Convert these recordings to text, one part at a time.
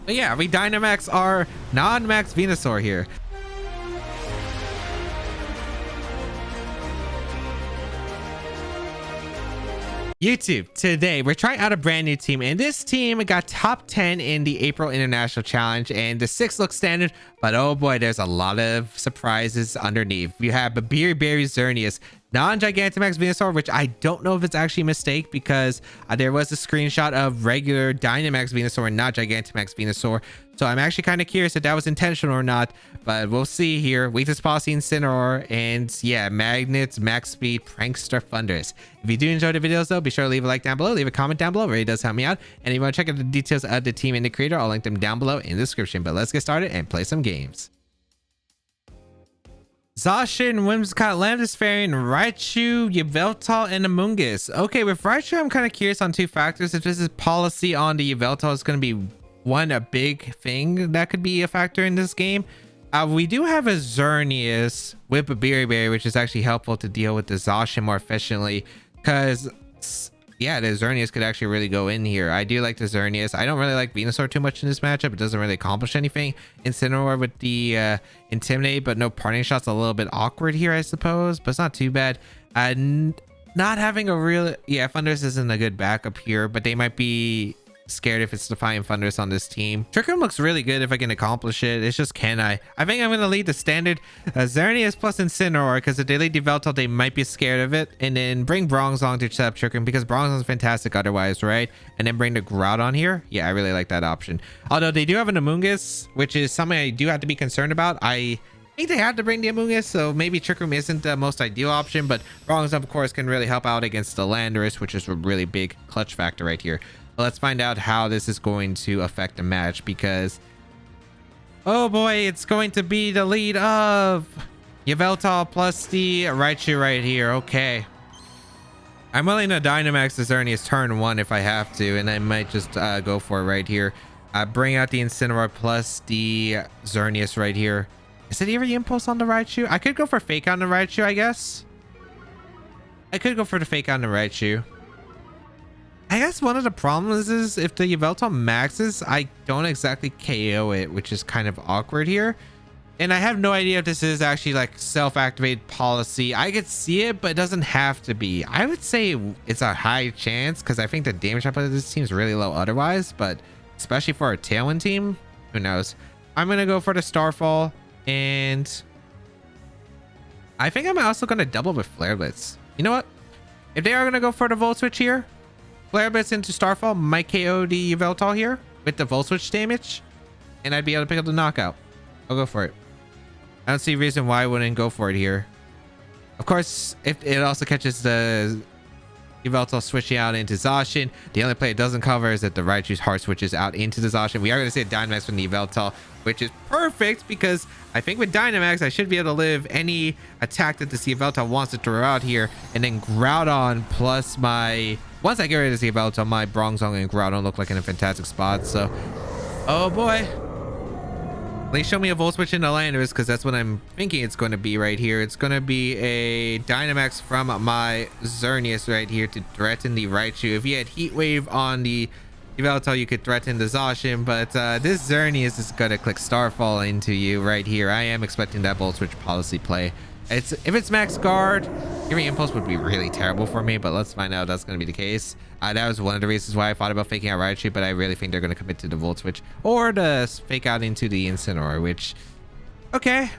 But yeah, we Dynamax our non-max Venusaur here. YouTube, today we're trying out a brand new team, and this team got top 10 in the April International Challenge, and the 6 looks standard, but oh boy, there's a lot of surprises underneath. You have Berry Xerneas, non-gigantamax Venusaur, which I don't know if it's actually a mistake, because there was a screenshot of regular Dynamax Venusaur and not Gigantamax Venusaur. So I'm actually kind of curious if that was intentional or not, but we'll see here. Weakness Policy, Incineroar, and yeah, Magnets, Max Speed, Prankster, Thunders. If you do enjoy the videos though, be sure to leave a like down below, leave a comment down below. It really does help me out. And if you want to check out the details of the team and the creator, I'll link them down below in the description. But let's get started and play some games. Zacian, Whimsicott, Landisfarian, Raichu, Yveltal, and Amoonguss. Okay, with Raichu, I'm kind of curious on 2 factors. If this is policy on the Yveltal, is going to be a big thing that could be a factor in this game. We do have a Xerneas with a Berry, which is actually helpful to deal with the Zacian more efficiently, because yeah, the Xerneas could actually really go in here. I do like the Xerneas. I don't really like Venusaur too much in this matchup. It doesn't really accomplish anything. Incineroar with the Intimidate, but no parting shots, a little bit awkward here, I suppose, but it's not too bad. Not having a real, yeah, Thunders isn't a good backup here, but they might be scared if it's Defiant Thunders on this team. Trick Room looks really good if I can accomplish it. It's just, can I? I think I'm going to lead the standard Xerneas plus Incineroar, because if they lead Yveltal, they might be scared of it. And then bring Bronzong to set up Trick Room, because Bronzong's fantastic otherwise, right? And then bring the Groudon here. Yeah, I really like that option. Although they do have an Amoonguss, which is something I do have to be concerned about. I think they had to bring the Amoonguss, so maybe Trick Room isn't the most ideal option, but Bronzong, of course, can really help out against the Landorus, which is a really big clutch factor right here. Let's find out how this is going to affect the match, because oh boy, it's going to be the lead of Yveltal plus the Raichu right here. Okay, I'm willing to Dynamax the Xerneas turn 1 if I have to, and I might just go for it right here. Bring out the Incineroar plus the Xerneas right here. Is it even the Impulse on the Raichu? I could go for Fake on the Raichu, I guess. I could go for the Fake on the Raichu. I guess one of the problems is if the Yveltal maxes, I don't exactly KO it, which is kind of awkward here. And I have no idea if this is actually like self-activated policy. I could see it, but it doesn't have to be. I would say it's a high chance, because I think the damage output of this team is really low otherwise, but especially for a Tailwind team, who knows? I'm going to go for the Starfall, and I think I'm also going to double with Flare Blitz. You know what? If they are going to go for the Volt Switch here, Flare Blitz into Starfall might KO the Yveltal here with the Volt Switch damage, and I'd be able to pick up the knockout. I'll go for it. I don't see a reason why I wouldn't go for it here. Of course, if it also catches the Yveltal switching out into Zacian, the only play it doesn't cover is that the Raichu's Heart switches out into the Zacian. We are going to see a Dynamax from the Yveltal, which is perfect, because I think with Dynamax, I should be able to live any attack that the Yveltal wants to throw out here, and then Groudon plus my... Once I get rid of the Yveltal, my Bronzong and Groudon look like in a fantastic spot. So, oh boy. They show me a Volt Switch into Landorus, because that's what I'm thinking it's going to be right here. It's going to be a Dynamax from my Xerneas right here to threaten the Raichu. If you had Heat Wave on the Yveltal, you could threaten the Zacian, but this Xerneas is going to click Starfall into you right here. I am expecting that Volt Switch policy play. If it's max guard, giving Impulse would be really terrible for me, but let's find out if that's going to be the case. That was one of the reasons why I thought about faking out Raichu, but I really think they're going to commit to the Volt Switch or the fake out into the Incineroar, which, okay.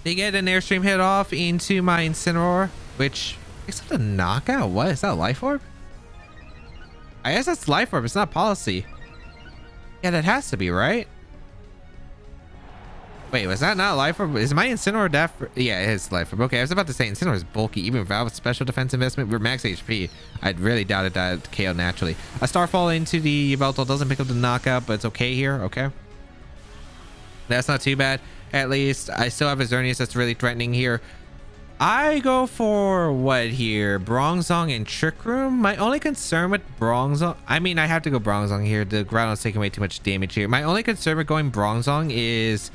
They get an Airstream hit off into my Incineroar, which is that a knockout? What is that, Life Orb? I guess that's Life Orb. It's not policy. Yeah, that has to be, right? Wait, was that not Life Orb? Is my Incineroar that? Yeah, it is Life Orb. Okay, I was about to say Incineroar is bulky. Even without special defense investment, we're max HP. I'd really doubted that KO naturally. A Starfall into the Yveltal doesn't pick up the knockout, but it's okay here. Okay. That's not too bad. At least I still have a Xerneas that's really threatening here. I go for what here? Bronzong and Trick Room. My only concern with Bronzong, I mean, I have to go Bronzong here. The Groudon's taking way too much damage here. My only concern with going Bronzong is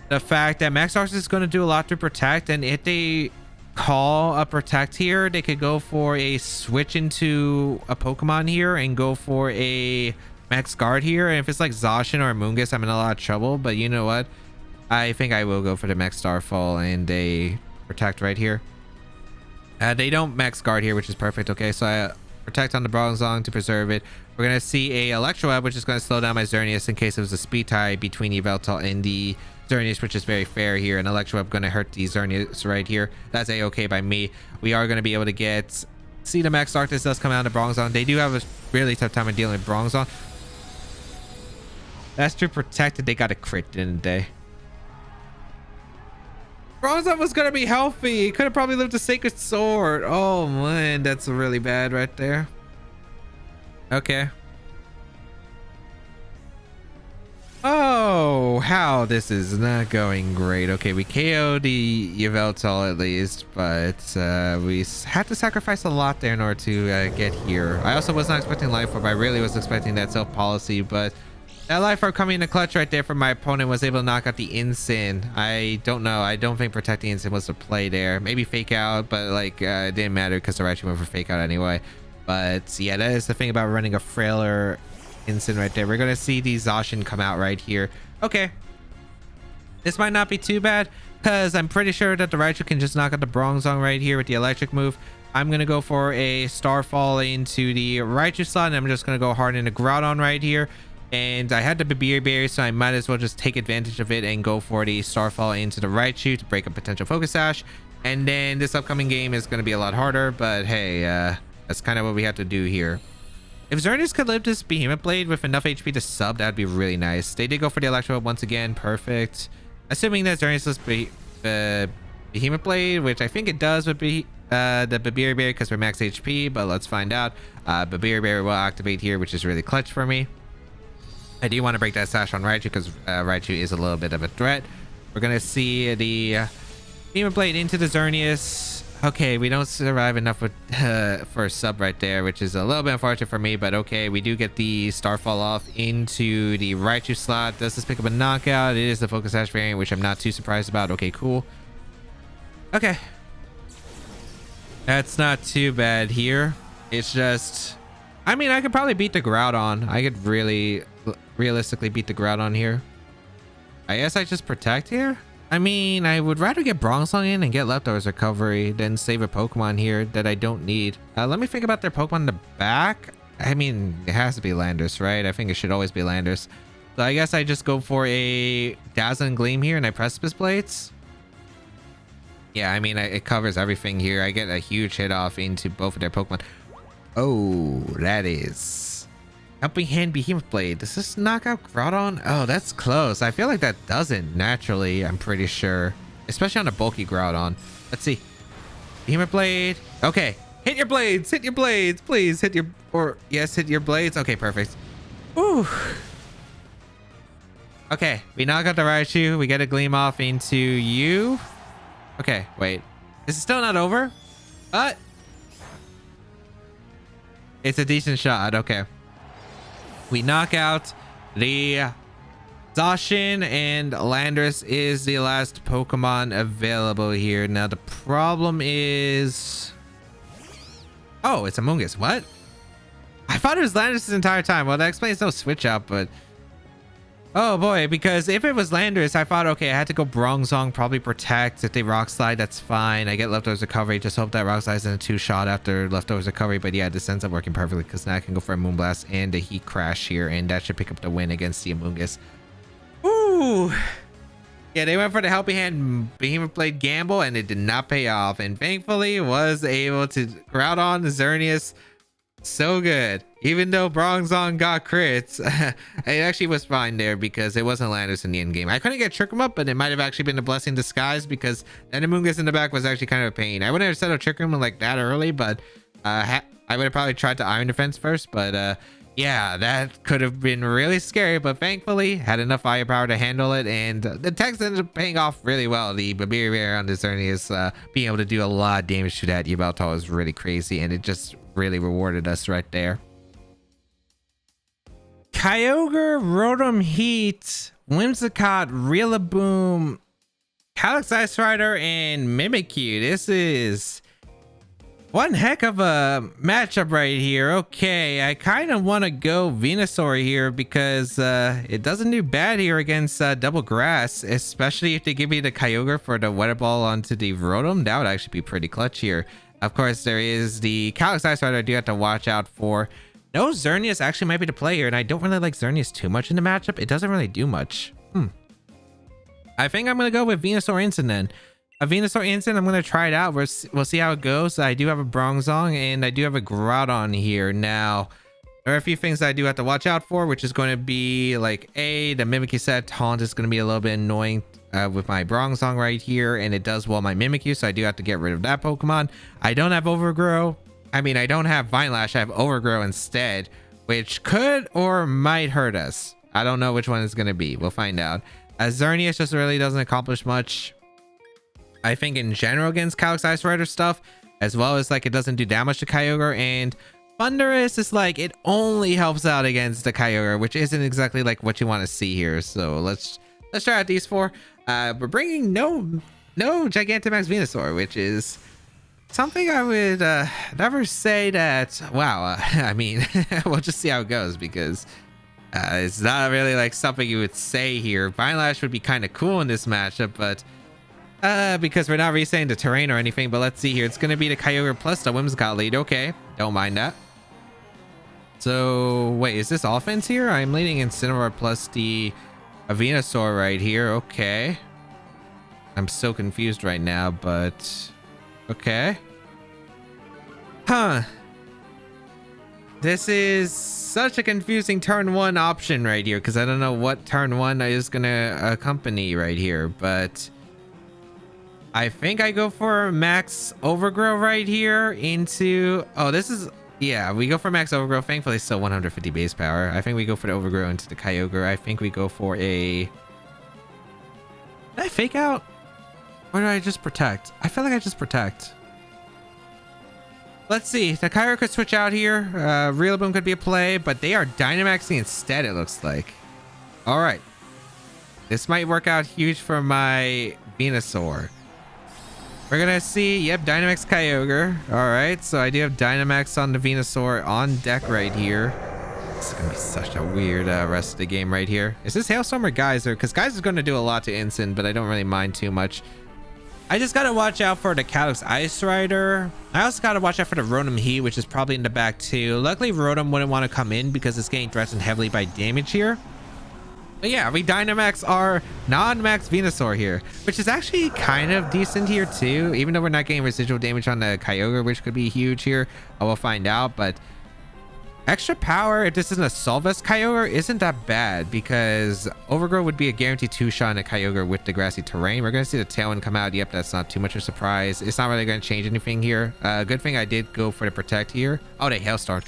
the fact that Max Arcs is going to do a lot to protect, and if they call a protect here, they could go for a switch into a Pokemon here and go for a max guard here, and if it's like Zacian or Amoonguss, I'm in a lot of trouble. But you know what? I think I will go for the max Starfall and a protect right here. They don't max guard here, which is perfect. Okay, so I protect on the Bronzong to preserve it. We're gonna see a Electro Web, which is gonna slow down my Xerneas in case it was a speed tie between Yveltal and the Xerneas, which is very fair here. And Electro Web gonna hurt the Xerneas right here. That's a-okay by me. We are gonna be able to get... See, the Max Darkness does come out of Bronzong. They do have a really tough time in dealing with Bronzong. That's true. Protected. They got a crit, didn't they? Bronzong was gonna be healthy. He could have probably lived a Sacred Sword. Oh man, that's really bad right there. Okay. Oh, how this is not going great. Okay, we KO'd the Yveltal at least, but we had to sacrifice a lot there in order to get here. I also was not expecting Life Orb. I really was expecting that Self Policy, but that Life Orb coming in the clutch right there from my opponent was able to knock out the Incin. I don't know. I don't think protecting Incin was the play there. Maybe Fake Out, but like it didn't matter because the Raichu went for Fake Out anyway. But yeah, that is the thing about running a frailer Incin right there. We're gonna see the Zacian come out right here. Okay, this might not be too bad because I'm pretty sure that the Raichu can just knock out the Bronzong right here with the electric move. I'm gonna go for a Starfall into the Raichu slot, and I'm just gonna go hard into Groudon right here. And I had the Babiri Berry, so I might as well just take advantage of it and go for the Starfall into the Raichu to break a potential Focus Sash. And then this upcoming game is gonna be a lot harder, but hey, that's kind of what we have to do here. If Xerneas could live this Behemoth Blade with enough HP to sub, that'd be really nice. They did go for the Electro once again. Perfect. Assuming that Xerneas lives Behemoth Blade, which I think it does with the Babiri Berry because we're max HP, but let's find out. Babiri Berry will activate here, which is really clutch for me. I do want to break that Sash on Raichu because Raichu is a little bit of a threat. We're going to see the Behemoth Blade into the Xerneas. Okay, we don't survive enough with, for a sub right there, which is a little bit unfortunate for me, but okay, we do get the Starfall off into the Raichu slot. Does this pick up a knockout? It is the Focus Sash variant, which I'm not too surprised about. Okay, cool. Okay. That's not too bad here. It's just... I mean, I could probably beat the Groudon. I could really realistically beat the Groudon here. I guess I just protect here? I mean, I would rather get Bronzong in and get Leftovers Recovery than save a Pokemon here that I don't need. Let me think about their Pokemon in the back. I mean, it has to be Landorus, right? I think it should always be Landorus. So I guess I just go for a Dazzling Gleam here and I Precipice Blades. Yeah, I mean, it covers everything here. I get a huge hit off into both of their Pokemon. Oh, that is... Helping Hand Behemoth Blade. Does this knock out Groudon? Oh, that's close. I feel like that doesn't naturally, I'm pretty sure. Especially on a bulky Groudon. Let's see. Behemoth Blade. Okay. Hit your blades. Hit your blades. Please hit your... Or, yes, hit your blades. Okay, perfect. Ooh. Okay. We knock out the Raichu. We get a Gleam off into you. Okay, wait. This is still not over. But... it's a decent shot. Okay. We knock out the Zacian, and Landorus is the last Pokemon available here. Now the problem is... oh, it's Amoonguss. What? I thought it was Landorus this entire time. Well, that explains no switch out, but... oh boy, because if it was Landorus, I thought, okay, I had to go Bronzong, probably protect. If they Rock Slide, that's fine. I get Leftovers Recovery. Just hope that Rock Slide isn't a 2-shot after Leftovers Recovery. But yeah, this ends up working perfectly because now I can go for a Moonblast and a Heat Crash here, and that should pick up the win against the Amoonguss. Ooh. Yeah, they went for the Helping Hand Behemoth Blade gamble, and it did not pay off. And thankfully, was able to Groudon, Xerneas. So good. Even though Bronzong got crits, it actually was fine there because it wasn't Landorus in the end game. I couldn't get Trick 'em Up, but it might have actually been a blessing in disguise because that Amoonguss in the back was actually kind of a pain. I wouldn't have set up Trick 'em like that early, but I would have probably tried to Iron Defense first. But yeah, that could have been really scary, but thankfully had enough firepower to handle it, and the techs ended up paying off really well. The Babiri Berry on this Xerneas being able to do a lot of damage to that Yveltal was really crazy, and it just really rewarded us right there. Kyogre, Rotom Heat, Whimsicott, Rillaboom, Calyx Ice Rider, and Mimikyu. This is One heck of a matchup right here. Okay, I kind of want to go Venusaur here because it doesn't do bad here against double grass, especially if they give me the Kyogre for the Weather Ball onto the Rotom. That would actually be pretty clutch here. Of course, there is the Calyx Ice Rider I do have to watch out for. No, Xerneas actually might be the play here, and I don't really like Xerneas too much in the matchup. It doesn't really do much. I think I'm going to go with Venusaur Instant then. A Venusaur Instant, I'm going to try it out. We'll see how it goes. I do have a Bronzong and I do have a Groudon here. Now, there are a few things that I do have to watch out for, which is going to be like the Mimikyu set. Taunt is going to be a little bit annoying with my Bronzong right here, and it does well my Mimikyu, so I do have to get rid of that Pokemon. I don't have Overgrow. I mean, I don't have Vine Lash. I have Overgrow instead, which could or might hurt us. I don't know which one it's going to be. We'll find out. Xerneas just really doesn't accomplish much. I think in general against Calyx Ice Rider stuff, as well as like it doesn't do damage to Kyogre, and Thundurus is like it only helps out against the Kyogre, which isn't exactly like what you want to see here. So let's try out these four. We're bringing no Gigantamax Venusaur, which is something I would never say that. Wow, I mean, we'll just see how it goes because it's not really like something you would say here. Vine Lash would be kind of cool in this matchup, but because we're not resetting the terrain or anything. But let's see here. It's going to be the Kyogre plus the Whimsicott lead. Okay, don't mind that. So, wait, is this offense here? I'm leading Incineroar plus the Venusaur right here. Okay. I'm so confused right now, but... okay. Huh. This is such a confusing turn one option right here, because I don't know what turn one is going to accompany right here, but... I think I go for Max Overgrow right here into... oh, this is... yeah, we go for Max Overgrow. Thankfully, it's still 150 base power. I think we go for the Overgrow into the Kyogre. I think we go for a... did I fake out? Or did I just protect? I feel like I just protect. Let's see. The Kyogre could switch out here. Rillaboom could be a play, but they are Dynamaxing instead, it looks like. All right. This might work out huge for my Venusaur. We're gonna see, yep, Dynamax Kyogre. All right, so I do have Dynamax on the Venusaur on deck right here. This is gonna be such a weird rest of the game right here. Is this Hailstorm or Geyser? Because Geyser is gonna do a lot to Instant, but I don't really mind too much. I just gotta watch out for the Calyx Ice Rider. I also gotta watch out for the Rotom Heat, which is probably in the back too. Luckily, Rotom wouldn't want to come in because it's getting threatened heavily by damage here. But yeah, we Dynamax our non-max Venusaur here, which is actually kind of decent here too, even though we're not getting residual damage on the Kyogre, which could be huge here. I will find out, but extra power, if this isn't a Solvest Kyogre, isn't that bad because Overgrow would be a guaranteed two-shot on a Kyogre with the grassy terrain. We're going to see the Tailwind come out. Yep, that's not too much of a surprise. It's not really going to change anything here. Good thing I did go for the Protect here. Oh, they Hailstorm.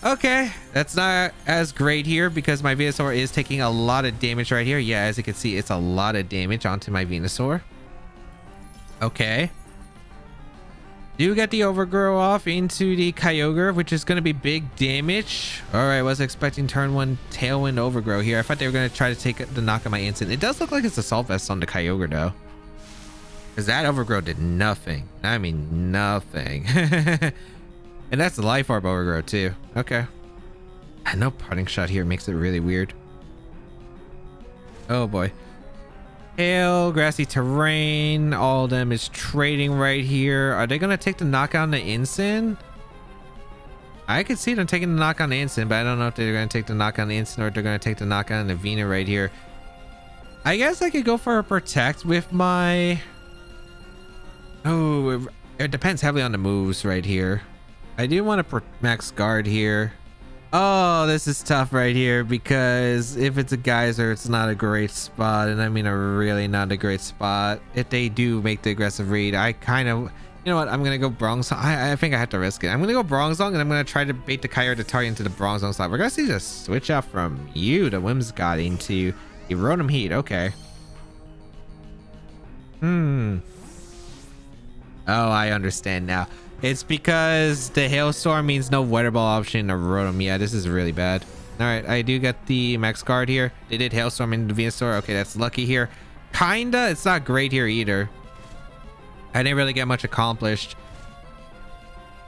Okay, that's not as great here because my Venusaur is taking a lot of damage right here. Yeah, as you can see, it's a lot of damage onto my Venusaur. Okay. Do get the Overgrow off into the Kyogre, which is going to be big damage. All right, was expecting turn one Tailwind Overgrow here. I thought they were going to try to take the knock on my Instant. It does look like it's a Assault Vest on the Kyogre though. Because that Overgrow did nothing. I mean, nothing. And that's the Life Orb Overgrow too. Okay. No Parting Shot here makes it really weird. Oh boy. Hail, grassy terrain. All of them is trading right here. Are they going to take the knock on the Instant? I could see them taking the knock on the Instant, but I don't know if they're going to take the knock on the Instant or if they're going to take the knock on the Vena right here. I guess I could go for a Protect with my... oh, it depends heavily on the moves right here. I do want to max guard here. Oh, this is tough right here because if it's a Geyser, it's not a great spot. And I mean a really not a great spot. If they do make the aggressive read, I kind of... you know what? I'm going to go Bronzong. I think I have to risk it. I'm going to go Bronzong and I'm going to try to bait the Kyogre to target into the Bronzong slot. We're going to see just switch out from you, the Whimsicott, into the Rotom Heat. Okay. Oh, I understand now. It's because the Hailstorm means no Weather Ball option in a Rotom. Yeah, this is really bad. All right, I do get the max guard here. They did Hailstorm into Venusaur. Okay, that's lucky here. Kinda. It's not great here either. I didn't really get much accomplished.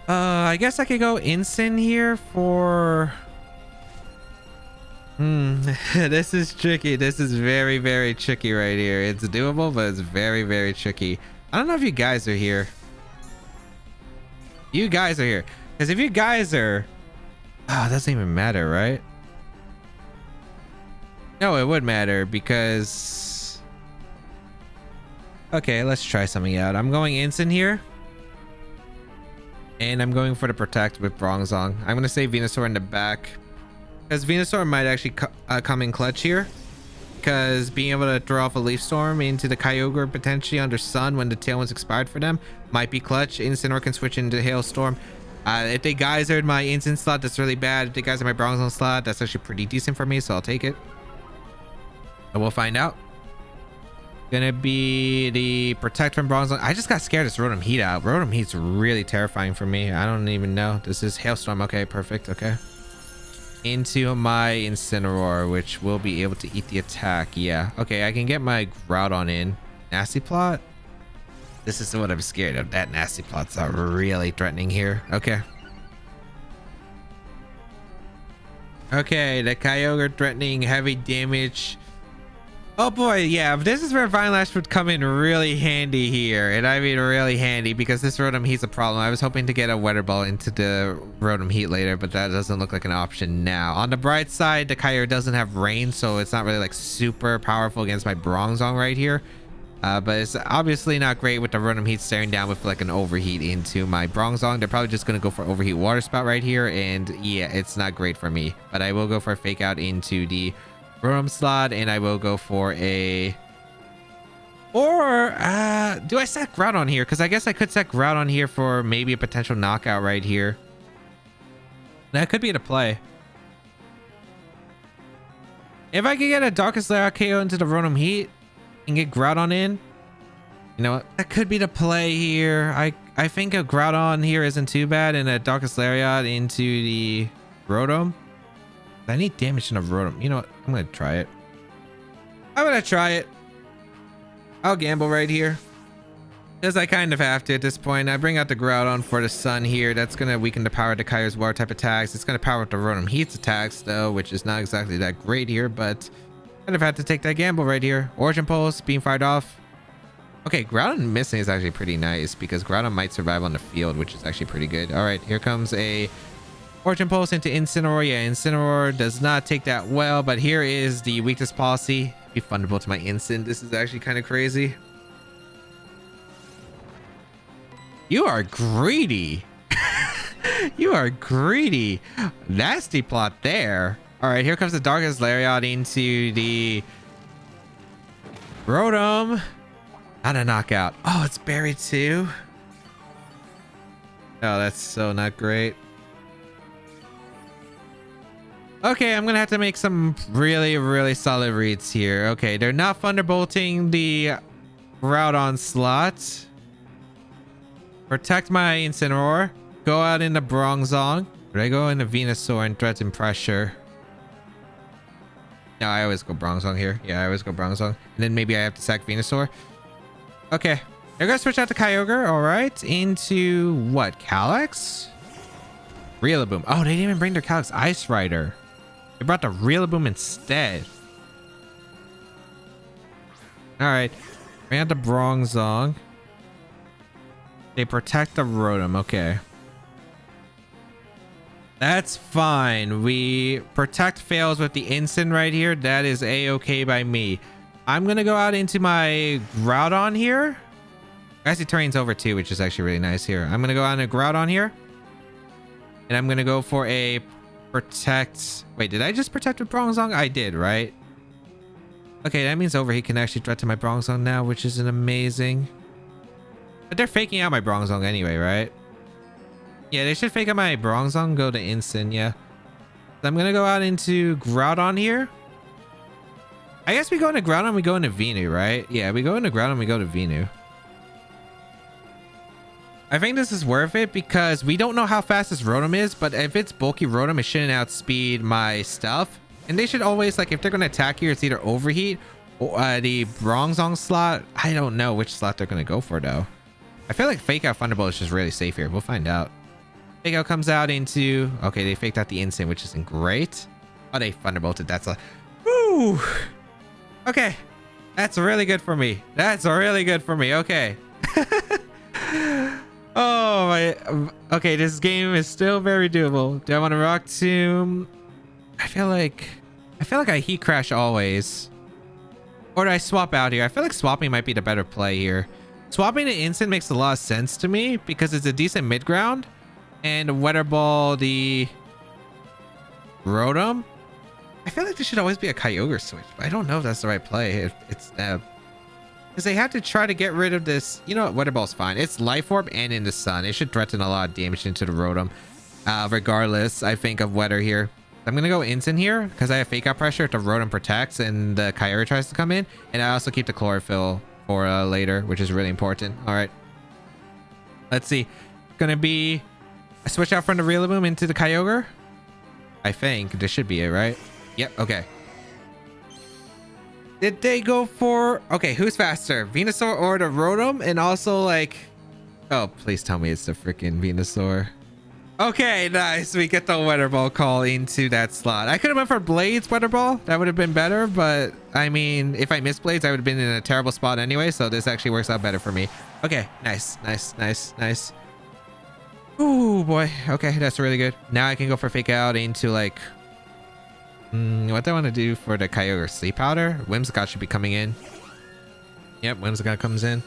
I guess I could go Instant here for... This is tricky. This is very, very tricky right here. It's doable, but it's very, very tricky. I don't know if you guys are here. You guys are here. Because if you guys are... Oh, it doesn't even matter, right? No, it would matter because... Okay, let's try something out. I'm going Instant here. And I'm going for the Protect with Bronzong. I'm going to say Venusaur in the back. Because Venusaur might actually come in clutch here. Because being able to throw off a Leaf Storm into the Kyogre potentially under Sun when the Tailwind's expired for them might be clutch. Incineroar can switch into Hailstorm. If they geysered my Instant slot, that's really bad. If they geyser my Bronzong slot, that's actually pretty decent for me, so I'll take it. And we'll find out. Gonna be the Protect from Bronzong. I just got scared to Rotom Heat out. Rotom Heat's really terrifying for me. I don't even know. This is Hailstorm. Okay, perfect. Okay. Into my Incineroar, which will be able to eat the attack. Yeah. Okay, I can get my Groudon in. Nasty Plot. This is what I'm scared of. That Nasty Plot's really threatening here. Okay. Okay, the Kyogre threatening heavy damage. Oh boy, yeah, this is where Vine Lash would come in really handy here. And I mean really handy because this Rotom Heat's a problem. I was hoping to get a Weather Ball into the Rotom Heat later, but that doesn't look like an option now. On the bright side, the Kyogre doesn't have range, so it's not really like super powerful against my Bronzong right here. But it's obviously not great with the Rotom Heat staring down with like an Overheat into my Bronzong. They're probably just going to go for Overheat Water Spout right here. And yeah, it's not great for me. But I will go for a Fake Out into the Rotom slot, and I will go for a... Or, do I set Groudon here? Because I guess I could set Groudon here for maybe a potential knockout right here. That could be the play. If I could get a Darkest Lair KO into the Rotom Heat and get Groudon in, you know what? That could be the play here. I think a Groudon here isn't too bad, and a Darkest Lariat into the Rotom. I need damage in a Rotom. You know what? I'm gonna try it. I'm gonna try it. I'll gamble right here. Because I kind of have to at this point. I bring out the Groudon for the Sun here. That's gonna weaken the power of the Kyogre's water type attacks. It's gonna power up the Rotom Heat's attacks though, which is not exactly that great here, but kind of have to take that gamble right here. Origin Pulse being fired off. Okay, Groudon missing is actually pretty nice because Groudon might survive on the field, which is actually pretty good. All right, here comes a Origin Pulse into Incineroar. Yeah, Incineroar does not take that well, but here is the weakness policy. Be fundable to my Instant. This is actually kind of crazy. You are greedy. You are greedy. Nasty Plot there. All right, here comes the Darkest Lariat into the Rotom. Not a knockout. Oh, it's buried too. Oh, that's so not great. Okay, I'm gonna have to make some really, really solid reads here. Okay, they're not Thunderbolting the Groudon slot. Protect my Incineroar. Go out into Bronzong. Should I go into Venusaur and threaten pressure? No, I always go Bronzong here. Yeah, I always go Bronzong. And then maybe I have to sack Venusaur. Okay, they're gonna switch out to Kyogre. All right, into what? Calyx? Rillaboom. Oh, they didn't even bring their Calyx Ice Rider. They brought the Rillaboom instead. All right, bring out the Bronzong. They protect the Rotom. Okay. That's fine. We protect fails with the Instant right here. That is a-okay by me. I'm going to go out into my Groudon here. Actually, terrain's over too, which is actually really nice here. I'm going to go out into Groudon here. And I'm going to go for a protect. Wait, did I just protect with Bronzong? I did, right? Okay, that means Overheat can actually threaten my Bronzong now, which is an amazing. But they're faking out my Bronzong anyway, right? Yeah, they should fake out my Bronzong, go to Instant, yeah. So I'm going to go out into Groudon here. I guess we go into Groudon, we go into Venu, right? Yeah, we go into Groudon, we go to Venu. I think this is worth it because we don't know how fast this Rotom is, but if it's bulky Rotom, it shouldn't outspeed my stuff. And they should always, like, if they're going to attack here, it's either Overheat or the Bronzong slot. I don't know which slot they're going to go for, though. I feel like Fake Out Thunderbolt is just really safe here. We'll find out. Fake out comes out into... Okay, they faked out the instant, which isn't great. Oh, they thunderbolted. That's a... Woo! Okay. That's really good for me. That's really good for me. Okay. Oh, my... Okay, this game is still very doable. Do I want to Rock Tomb? I feel like I heat crash always. Or do I swap out here? I feel like swapping might be the better play here. Swapping the instant makes a lot of sense to me because it's a decent mid ground. And Weather Ball the Rotom. I feel like there should always be a Kyogre switch, but I don't know if that's the right play. It's because they have to try to get rid of this. You know what? Weather Ball's fine. It's Life Orb and in the sun. It should threaten a lot of damage into the Rotom. Regardless, I think of weather here. I'm gonna go instant here because I have fake out pressure if the Rotom protects and the Kyogre tries to come in, and I also keep the chlorophyll for later, which is really important. All right, let's see. Gonna be a switch out from the Rillaboom into the Kyogre. I think this should be it, right? Yep. Okay. Did they go for... Okay, who's faster, Venusaur or the Rotom? And also like... Oh, please tell me it's the freaking Venusaur. Okay, nice. We get the Weather Ball call into that slot. I could have went for Blades Weather Ball. That would have been better, but I mean, if I missed Blades, I would have been in a terrible spot anyway, so this actually works out better for me. Okay, nice, nice, nice, nice. Ooh, boy. Okay, that's really good. Now I can go for Fake Out into like... what do I want to do for the Kyogre? Sleep Powder? Whimsicott should be coming in. Yep, Whimsicott comes in.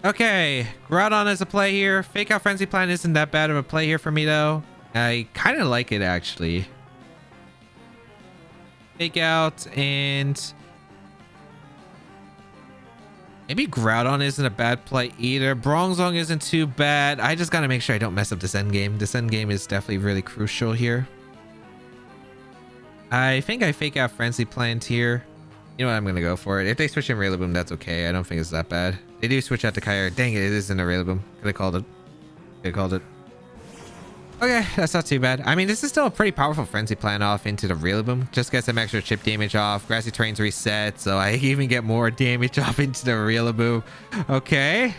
Okay, Groudon is a play here. Fake Out Frenzy Plant isn't that bad of a play here for me though. I kind of like it actually. Fake Out and... Maybe Groudon isn't a bad play either. Bronzong isn't too bad. I just gotta make sure I don't mess up this endgame. This endgame is definitely really crucial here. I think I Fake Out Frenzy Plant here. You know what? I'm gonna go for it. If they switch in Rillaboom, that's okay. I don't think it's that bad. They do switch out to Kyogre. Dang it, it isn't a Rillaboom. Could have called it. Could have called it. Okay, that's not too bad. I mean, this is still a pretty powerful Frenzy Plant off into the Rillaboom. Just get some extra chip damage off. Grassy Terrain's reset, so I even get more damage off into the Rillaboom. Okay.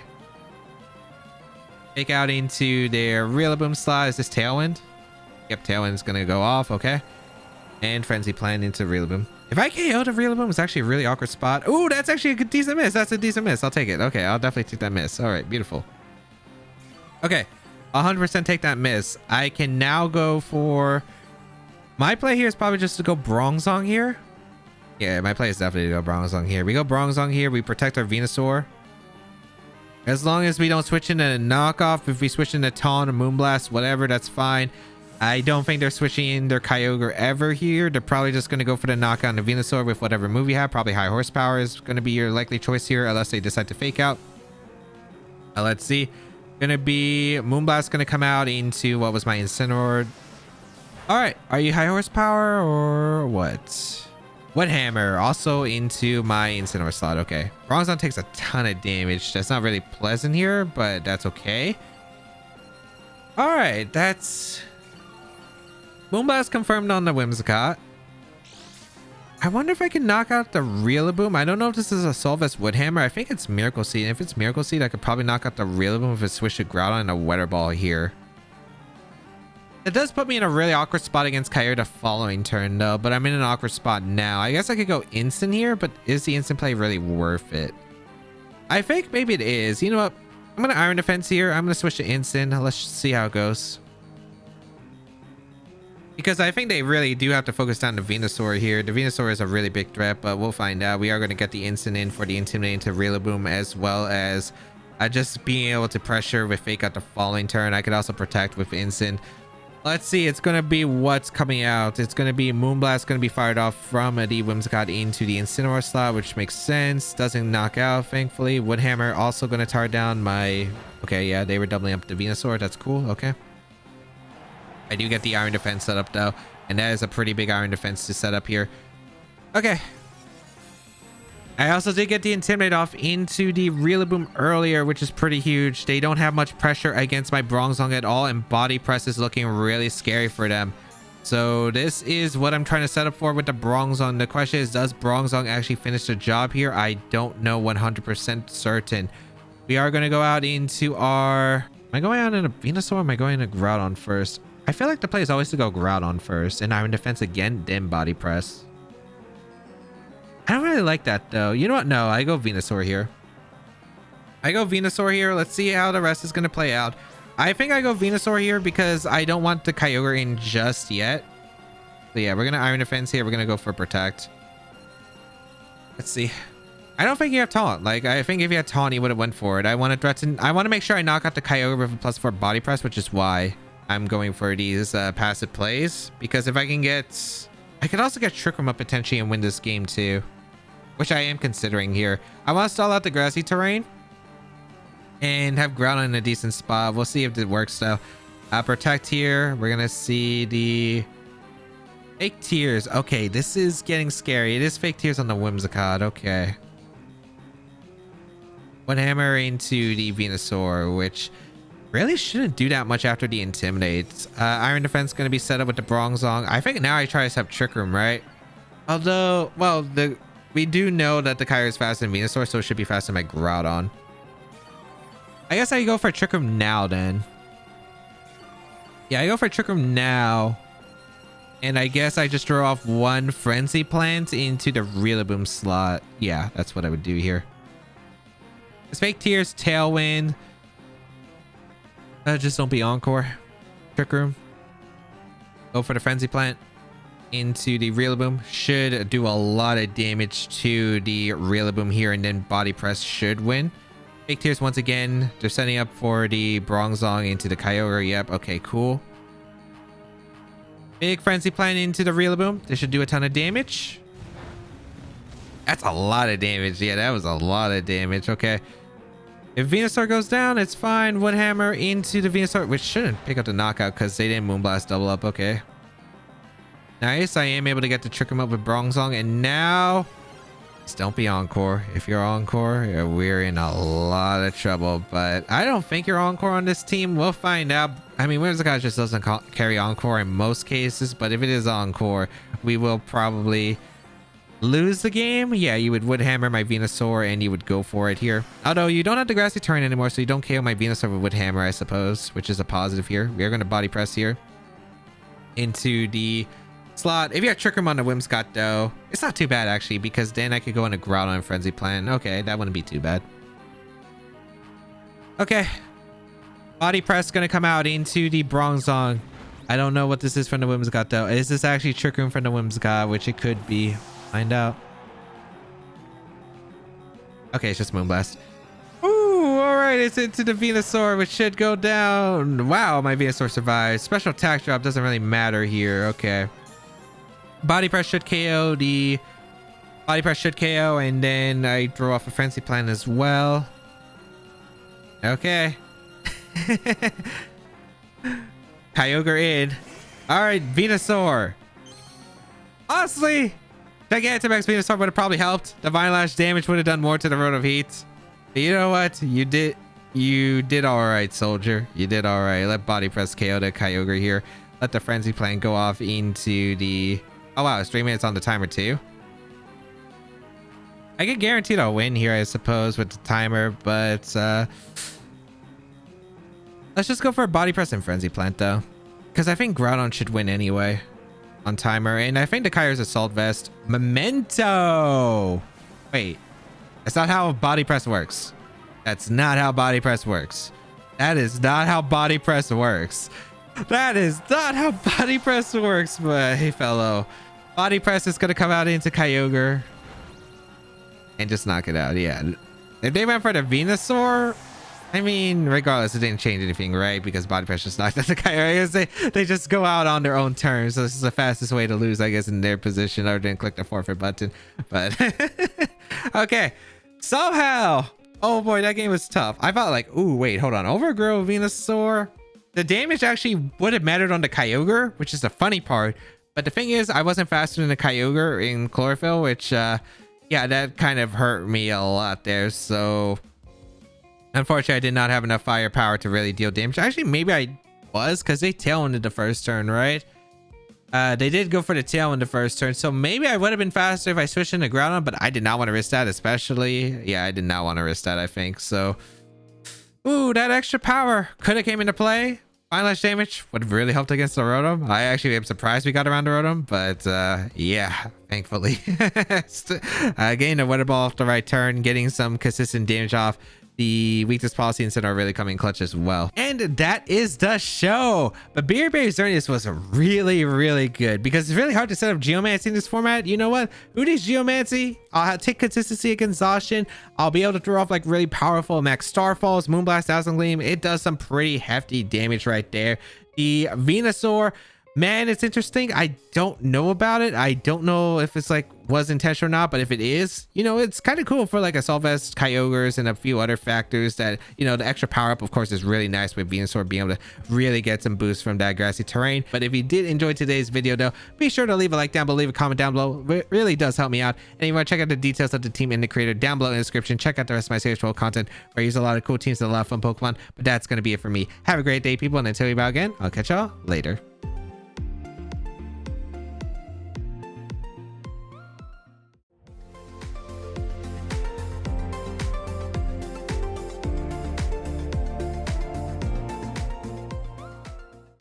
Take out into their Rillaboom slot. Is this Tailwind? Yep, Tailwind's gonna go off. Okay. And Frenzy Plant into Rillaboom. If I KO'd a Rillaboom, it's actually a really awkward spot. Ooh, that's actually a good, decent miss. That's a decent miss. I'll take it. Okay, I'll definitely take that miss. All right, beautiful. Okay, 100% take that miss. I can now go for... My play here is probably just to go Bronzong here. Yeah, my play is definitely to go Bronzong here. We go Bronzong here. We protect our Venusaur. As long as we don't switch into a knockoff. If we switch into Taunt or Moonblast, whatever, that's fine. I don't think they're switching in their Kyogre ever here. They're probably just going to go for the knockout on the Venusaur with whatever move you have. Probably high horsepower is going to be your likely choice here, unless they decide to Fake Out. Let's see. Going to be Moonblast going to come out into what was my Incineroar. All right. Are you high horsepower or what? Wood Hammer also into my Incineroar slot. Okay. Bronzong takes a ton of damage. That's not really pleasant here, but that's okay. All right. That's... Moonblast confirmed on the Whimsicott. I wonder if I can knock out the Rillaboom. I don't know if this is a Solvus Wood Hammer. I think it's Miracle Seed. And if it's Miracle Seed, I could probably knock out the Rillaboom if it switched to Groudon and a Weather Ball here. It does put me in a really awkward spot against Kyogre the following turn though, but I'm in an awkward spot now. I guess I could go instant here, but is the instant play really worth it? I think maybe it is. You know what? I'm going to Iron Defense here. I'm going to switch to instant. Let's see how it goes. Because I think they really do have to focus down the Venusaur here. The Venusaur is a really big threat, but we'll find out. We are going to get the instant in for the Intimidating to Rillaboom, as well as just being able to pressure with Fake Out the following turn. I could also protect with instant. Let's see. It's going to be what's coming out. It's going to be Moonblast going to be fired off from the Whimsicott into the Incineroar slot, which makes sense. Doesn't knock out, thankfully. Woodhammer also going to tar down my... Okay, yeah, they were doubling up the Venusaur. That's cool. Okay. I do get the Iron Defense set up though, and that is a pretty big Iron Defense to set up here. Okay. I also did get the Intimidate off into the Rillaboom earlier, which is pretty huge. They don't have much pressure against my Bronzong at all, and Body Press is looking really scary for them. So this is what I'm trying to set up for with the Bronzong. The question is, does Bronzong actually finish the job here? I don't know 100% certain. We are going to go out into our... I going out in a Venusaur or am I going to Groudon first? I feel like the play is always to go Groudon first and Iron Defense again, then Body Press. I don't really like that though. You know what? No, I go Venusaur here. I go Venusaur here. Let's see how the rest is going to play out. I think I go Venusaur here because I don't want the Kyogre in just yet. So yeah, we're going to Iron Defense here. We're going to go for Protect. Let's see. I don't think you have Taunt. Like, I think if you had Taunt, you would have went for it. I want to threaten. I want to make sure I knock out the Kyogre with a +4 Body Press, which is why I'm going for these passive plays. Because if I can get... I could also get Trick Room up potentially and win this game too. Which I am considering here. I want to stall out the grassy terrain. And have Groudon in a decent spot. We'll see if it works though. Protect here. We're going to see the... Fake Tears. Okay, this is getting scary. It is Fake Tears on the Whimsicott. Okay. One Hammer into the Venusaur, which really shouldn't do that much after the Intimidate. Iron Defense going to be set up with the Bronzong. I think now I try to set up Trick Room, right? Although, well, we do know that the Kyogre is faster than Venusaur, so it should be faster than my Groudon. I guess I go for Trick Room now then. Yeah, I go for Trick Room now. And I guess I just throw off one Frenzy Plant into the Rillaboom slot. Yeah, that's what I would do here. It's Fake Tears, Tailwind. Just don't be Encore. Trick Room. Go for the Frenzy Plant into the Rillaboom. Should do a lot of damage to the Rillaboom here, and then Body Press should win. Fake Tears once again. They're setting up for the Bronzong into the Kyogre. Yep, okay, cool. Big Frenzy Plant into the Rillaboom. This should do a ton of damage. That's a lot of damage. Yeah, that was a lot of damage. Okay. If Venusaur goes down, it's fine. Wood Hammer into the Venusaur, which shouldn't pick up the knockout because they didn't Moonblast double up. Okay. Nice. I am able to get to trick him up with Bronzong. And now... Just don't be Encore. If you're Encore, we're in a lot of trouble. But I don't think you're Encore on this team. We'll find out. I mean, Whimsicott just doesn't carry Encore in most cases. But if it is Encore, we will probably lose the game. Yeah, you would Wood Hammer my Venusaur and you would go for it here. Although you don't have the Grassy Terrain anymore, so you don't KO my Venusaur with Wood Hammer, I suppose. Which is a positive here. We are going to Body Press here into the... slot. If you have Trick Room on the Whimsicott though, it's not too bad actually, because then I could go into Groudon and Frenzy Plant. Okay, that wouldn't be too bad. Okay. Body Press gonna come out into the Bronzong. I don't know what this is from the Whimsicott though. Is this actually Trick Room from the Whimsicott? Which it could be. Find out. Okay, it's just Moonblast. Ooh, alright, it's into the Venusaur, which should go down. Wow, my Venusaur survives. Special attack drop doesn't really matter here. Okay. Body Press should KO the... Body Press should KO, and then I throw off a Frenzy Plant as well. Okay. Kyogre in. Alright, Venusaur. Honestly, Gigantamax Venusaur would have probably helped. Divine Lash damage would have done more to the Road of Heat. But you know what? You did alright, soldier. You did alright. Let Body Press KO the Kyogre here. Let the Frenzy Plant go off into the... Oh wow, it's 3 minutes on the timer too. I get guaranteed I'll win here, I suppose, with the timer, but let's just go for a Body Press and Frenzy Plant though, because I think Groudon should win anyway on timer, and I think the Kyogre's Assault Vest. Memento! Wait, that's not how Body Press works. That's not how Body Press works. That is not how Body Press works. That is not how Body Press works, but hey fellow. Body Press is going to come out into Kyogre and just knock it out. Yeah. If they went for the Venusaur, I mean, regardless, it didn't change anything, right? Because Body Press just knocked out the Kyogre. They just go out on their own terms. So this is the fastest way to lose, I guess, in their position, other than click the forfeit button. But okay. Somehow. Oh boy, that game was tough. I thought like, ooh, wait, hold on. Overgrow Venusaur. The damage actually would have mattered on the Kyogre, which is the funny part. But the thing is, I wasn't faster than the Kyogre in Chlorophyll, which, yeah, that kind of hurt me a lot there. So, unfortunately, I did not have enough firepower to really deal damage. Actually, maybe I was, because they tailwinded the first turn, right? They did go for the tailwind the first turn. So, maybe I would have been faster if I switched into Groudon, but I did not want to risk that, especially. Yeah, I did not want to risk that, I think. So... Ooh, that extra power could have came into play. Finalish damage would have really helped against the Rotom. I actually am surprised we got around the Rotom, but yeah, thankfully. Getting a Weather Ball off the right turn, getting some consistent damage off. The weakness policy instead are really coming clutch as well. And that is the show. But Beer Berry Xerneas was really, really good because it's really hard to set up geomancy in this format. You know what? Who needs geomancy? I'll take consistency against exhaustion. I'll be able to throw off like really powerful max Starfalls, Moonblast, Dazzling Gleam. It does some pretty hefty damage right there. The Venusaur, man, it's interesting. I don't know about it. I don't know if it's like was intentional or not, but if it is, you know, it's kind of cool for like a Solvest, Kyogres, and a few other factors that, you know, the extra power up, of course, is really nice with Venusaur being able to really get some boost from that grassy terrain. But if you did enjoy today's video, though, be sure to leave a like down below, leave a comment down below. It really does help me out. And you want to check out the details of the team and the creator down below in the description. Check out the rest of my series 12 content where I use a lot of cool teams and a lot of fun Pokemon. But that's going to be it for me. Have a great day, people, and until we bow again, I'll catch y'all later.